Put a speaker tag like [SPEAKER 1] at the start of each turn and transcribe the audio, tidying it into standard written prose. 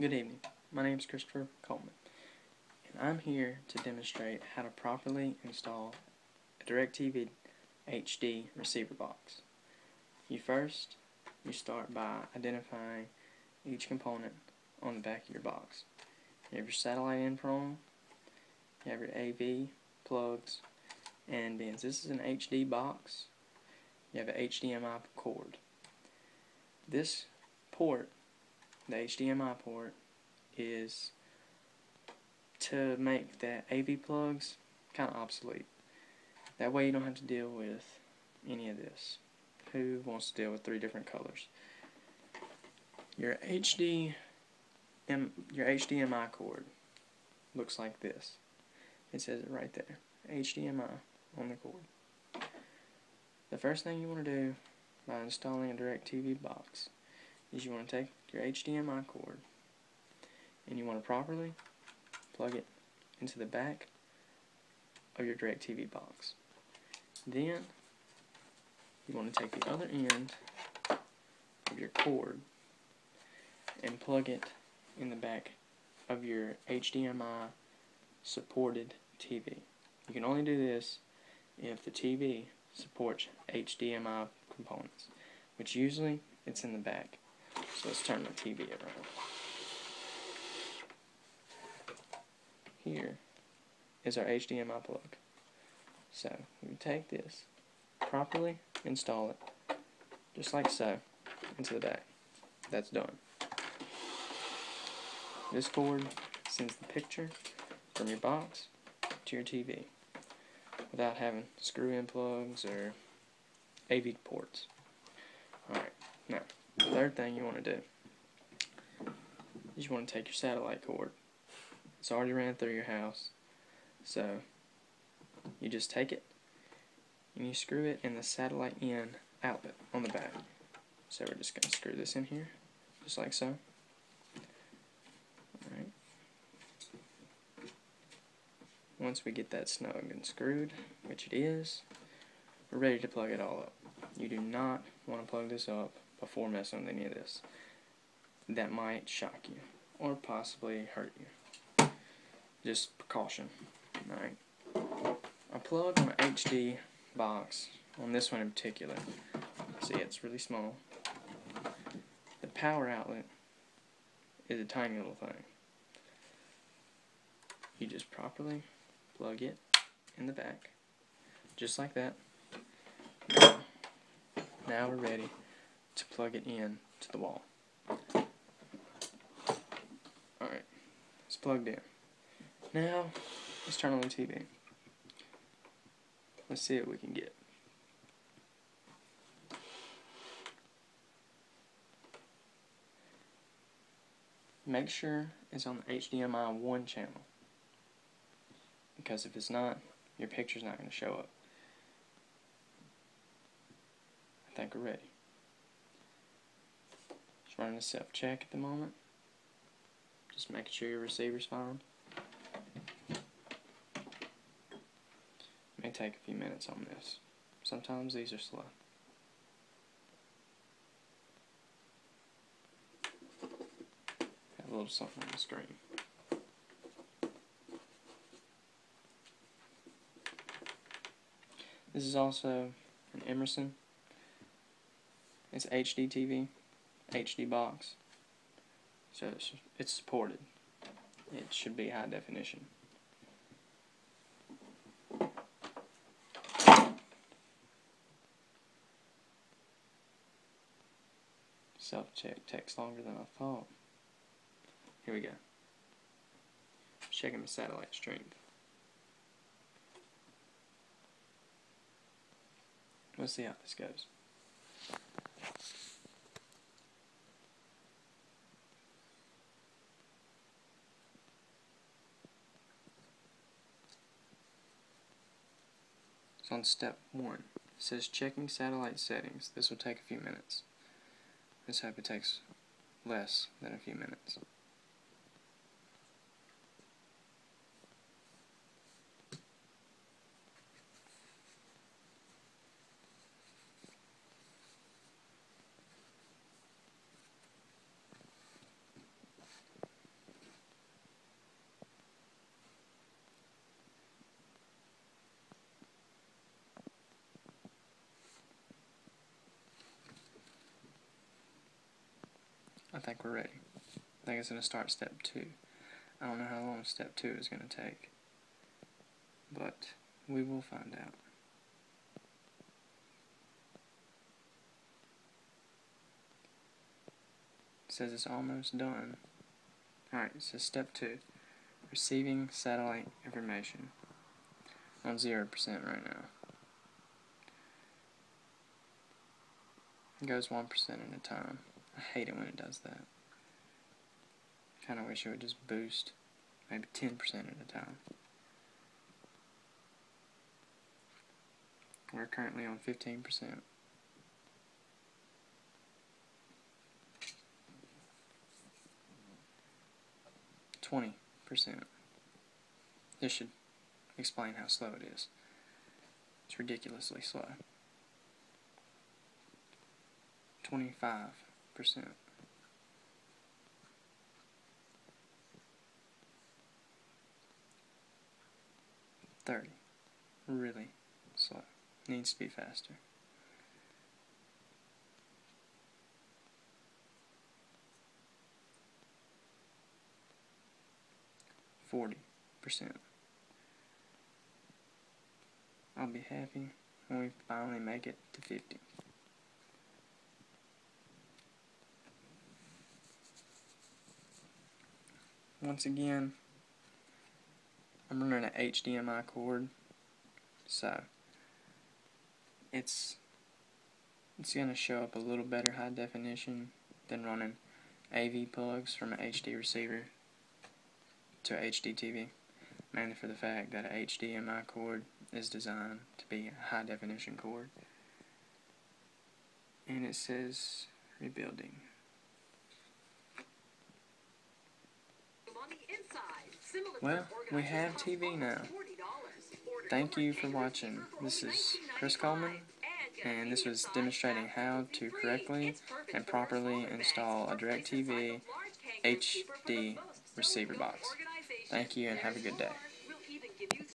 [SPEAKER 1] Good evening. My name is Christopher Coleman, and I'm here to demonstrate how to properly install a DirecTV HD receiver box. You start by identifying each component on the back of your box. You have your satellite in prong, you have your AV, plugs, and bins. This is an HD box. You have an HDMI cord. This port, the HDMI port, is to make the AV plugs kind of obsolete. That way you don't have to deal with any of this. Who wants to deal with 3 different colors? Your HDMI cord looks like this. It says it right there, HDMI on the cord. The first thing you want to do by installing a DirecTV box is you want to take your HDMI cord and you want to properly plug it into the back of your DirecTV box. Then you want to take the other end of your cord and plug it in the back of your HDMI supported TV. You can only do this if the TV supports HDMI components, which usually it's in the back. So let's turn the TV around. Here is our HDMI plug. So we take this, properly install it, just like so, into the back. That's done. This cord sends the picture from your box to your TV without having screw-in plugs or AV ports. Alright, now, the third thing you want to do is you want to take your satellite cord. It's already ran through your house, so you just take it and you screw it in the satellite in outlet on the back. So we're just going to screw this in here, just like so. Alright. Once we get that snug and screwed, which it is, we're ready to plug it all up. You do not want to plug this up before messing with any of this. That might shock you, or possibly hurt you. Just precaution. Alright. A plug on an HD box, on this one in particular, see it's really small. The power outlet is a tiny little thing. You just properly plug it in the back, just like that. Now we're ready to plug it in to the wall. Alright, it's plugged in. Now, let's turn on the TV. Let's see what we can get. Make sure it's on the HDMI 1 channel, because if it's not, your picture's not going to show up. I think we're ready. Just running a self-check at the moment. Just making sure your receiver's fine. May take a few minutes on this. Sometimes these are slow. Have a little something on the screen. This is also an Emerson. It's HD TV, HD box. So it's supported. It should be high definition. Self-check takes longer than I thought. Here we go. Checking the satellite strength. Let's see how this goes. It's on step 1. It says checking satellite settings. This will take a few minutes. Let's hope it takes less than a few minutes. I think we're ready. I think it's going to start step 2. I don't know how long step 2 is going to take, but we will find out. It says it's almost done. Alright, it says step 2. Receiving satellite information. On 0% right now. It goes 1% at a time. I hate it when it does that. Kinda wish it would just boost maybe 10% at a time. We're currently on 15%. This should explain how slow it is. It's ridiculously slow. 25%. 30. Really slow. Needs to be faster. 40%. I'll be happy when we finally make it to 50. Once again, I'm running an HDMI cord, so it's going to show up a little better high definition than running AV plugs from an HD receiver to HD TV, mainly for the fact that an HDMI cord is designed to be a high definition cord. And it says rebuilding. Well, we have TV now. Thank you for watching. This is Chris Coleman, and this was demonstrating how to correctly and properly install a DirecTV HD receiver box. Thank you and have a good day.